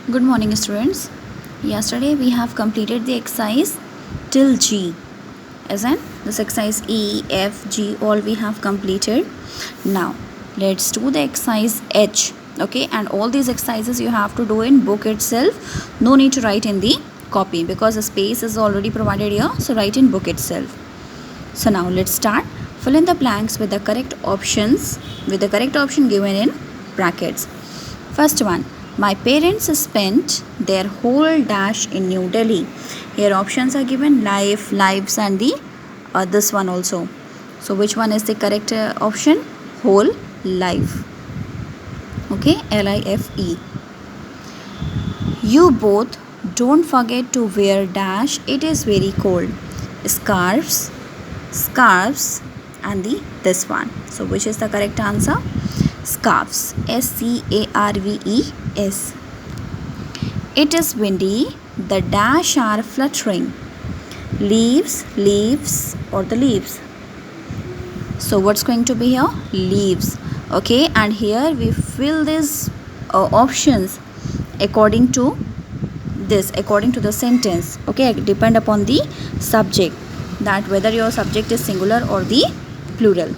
Good morning, students. Yesterday we have completed the exercise till G. As in this exercise E, F, G, all we have completed. Now let's do the exercise H. Okay, and all these exercises you have to do in book itself. No need to write in the copy because the space is already provided here. So write in book itself. So now let's start. Fill in the blanks with the correct options with the correct option given in brackets. First one, my parents spent their whole dash in New Delhi. Here options are given life, lives and the this one also. So which one is the correct option? Whole life. Okay, LIFE. You both don't forget to wear dash. It is very cold. Scarves, scarves and the this one. So which is the correct answer? Scarves. SCARVES. It is windy. The dash are fluttering. Leaves, leaves or the leaves. So what's going to be here? Leaves. Okay, and here we fill these options according to this, according to the sentence. Okay, depend upon the subject, that whether your subject is singular or the plural.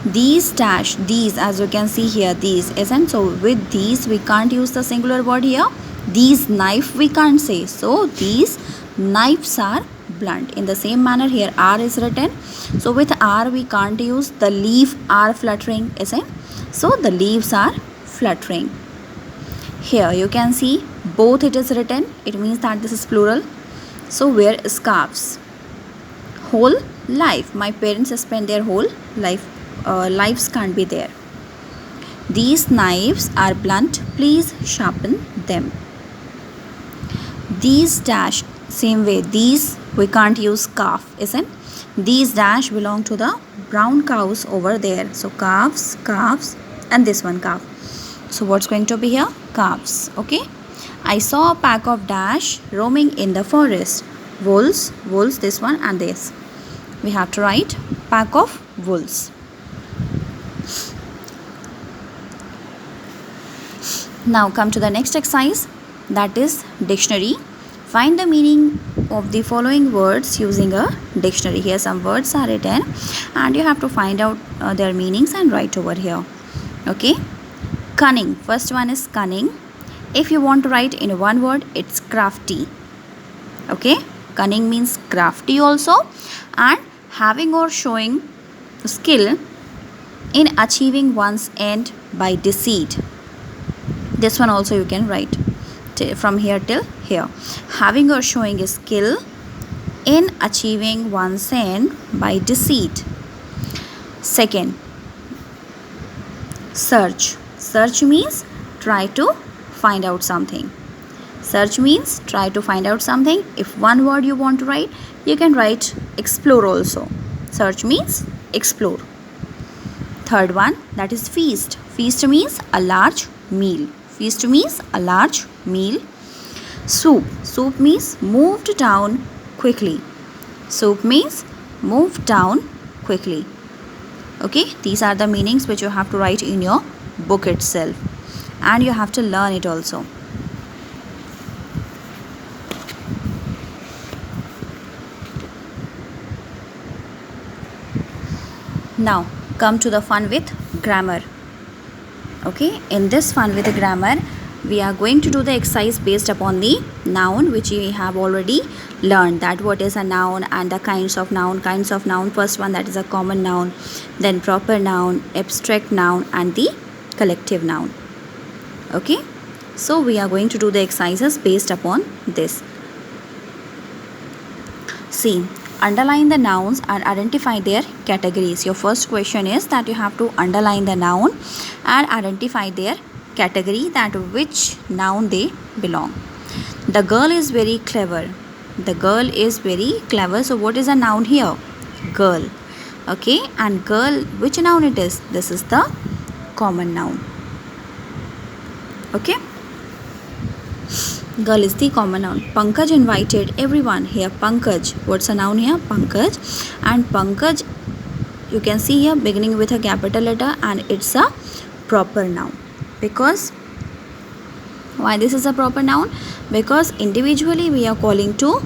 These dash, these, as you can see here, these, isn't? So with these we can't use the singular word here. These knife we can't say. So these knives are blunt. In the same manner here R is written. So with R we can't use the leaf are fluttering, isn't? So the leaves are fluttering. Here you can see both it is written. It means that this is plural. So wear scarves. Whole life. My parents spend their whole life. Lives can't be there. These knives are blunt. Please sharpen them. These dash, same way. These we can't use calf, isn't? These dash belong to the brown cows over there. So calves, calves, and this one calf. So what's going to be here? Calves. Okay. I saw a pack of dash roaming in the forest. Wolves, wolves, this one and this. We have to write pack of wolves. Now come to the next exercise, that is dictionary. Find the meaning of the following words using a dictionary. Here some words are written and you have to find out their meanings and write over here. Okay. Cunning. First one is cunning. If you want to write in one word, it's crafty. Okay. Cunning means crafty also, and having or showing skill in achieving one's end by deceit. This one also you can write from here till here. Having or showing a skill in achieving one's end by deceit. Second, search. Search means try to find out something. Search means try to find out something. If one word you want to write, you can write explore also. Search means explore. Third one, that is feast. Feast means a large meal. Feast means a large meal. Soup. Soup means moved down quickly. Soup means moved down quickly. Okay, these are the meanings which you have to write in your book itself, and you have to learn it also. Now come to the fun with grammar. Okay, in this fun with the grammar we are going to do the exercise based upon the noun, which we have already learned, that what is a noun and the kinds of noun. Kinds of noun, first one, that is a common noun, then proper noun, abstract noun and the collective noun. Okay, so we are going to do the exercises based upon this. See, underline the nouns and identify their categories. Your first question is that you have to underline the noun and identify their category, that which noun they belong. The girl is very clever. The girl is very clever. So what is a noun here? Girl. Okay, and girl, which noun it is? This is the common noun. Okay, girl is the common noun. Pankaj invited everyone. Here Pankaj, what's a noun here? Pankaj. And Pankaj, you can see here beginning with a capital letter and it's a proper noun. Because why this is a proper noun? Because individually we are calling to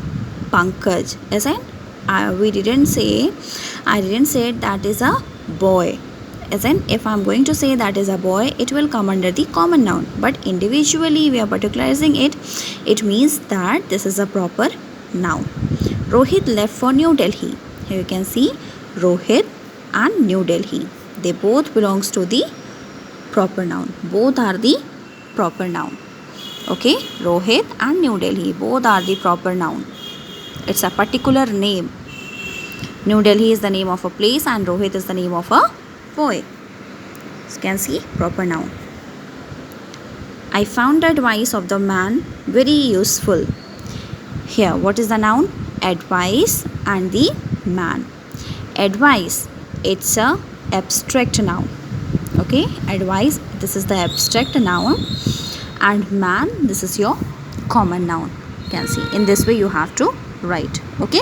Pankaj, isn't? I didn't say that is a boy. Isn't? If I'm going to say that is a boy, it will come under the common noun. But individually we are particularizing it. It means that this is a proper noun. Rohit left for New Delhi. Here you can see Rohit and New Delhi. They both belongs to the proper noun. Both are the proper noun. Okay, Rohit and New Delhi, both are the proper noun. It's a particular name. New Delhi is the name of a place and Rohit is the name of a boy. So you can see proper noun. I found the advice of the man very useful. Here, what is the noun? Advice and the man. Advice, it's a abstract noun. Okay, advice, this is the abstract noun, and man, this is your common noun. You can see in this way you have to write. Okay.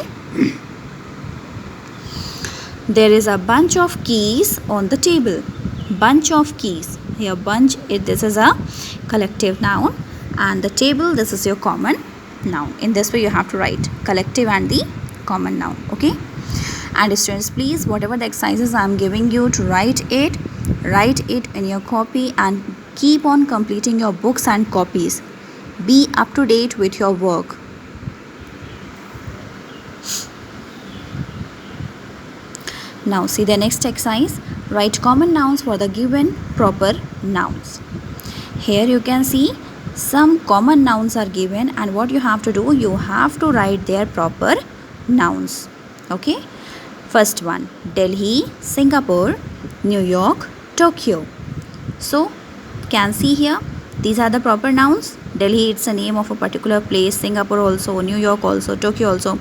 There is a bunch of keys on the table. Bunch of keys. Here bunch, this is a collective noun, and the table, this is your common noun. In this way you have to write collective and the common noun. Okay. And students, please, whatever the exercises I am giving you to write it in your copy and keep on completing your books and copies. Be up to date with your work. Now see the next exercise. Write common nouns for the given proper nouns. Here you can see some common nouns are given, and what you have to do, you have to write their proper nouns. Okay. First one, Delhi, Singapore, New York, Tokyo. So can see here, these are the proper nouns. Delhi, it's a name of a particular place. Singapore also, New York also, Tokyo also.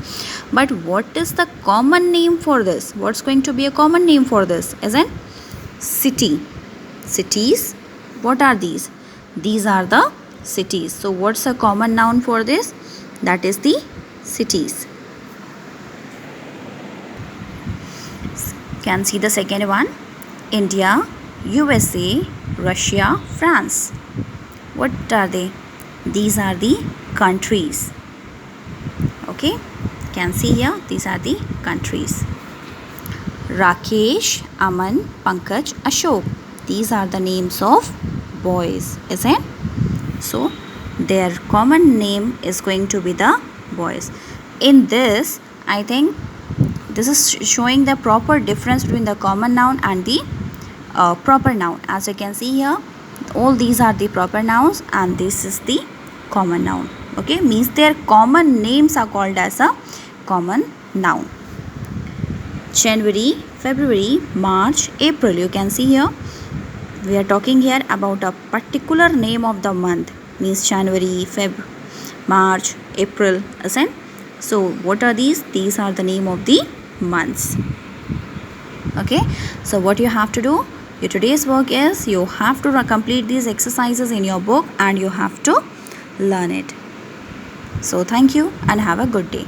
But what is the common name for this? What's going to be a common name for this? As in city. Cities, what are these? These are the cities. So what's a common noun for this? That is the cities. Can see the second one. India, USA, Russia, France. What are they? These are the countries. Okay, can see here, these are the countries. Rakesh, Aman, Pankaj, Ashok. These are the names of boys, isn't it? So their common name is going to be the boys. In this, I think this is showing the proper difference between the common noun and the proper noun. As you can see here, all these are the proper nouns and this is the common noun. Okay, means their common names are called as a common noun. January, February, March, April. You can see here, we are talking here about a particular name of the month. Means January, Feb, March, April, isn't? So what are these? These are the name of the months. Okay, so what you have to do, your today's work is you have to complete these exercises in your book and you have to learn it. So thank you and have a good day.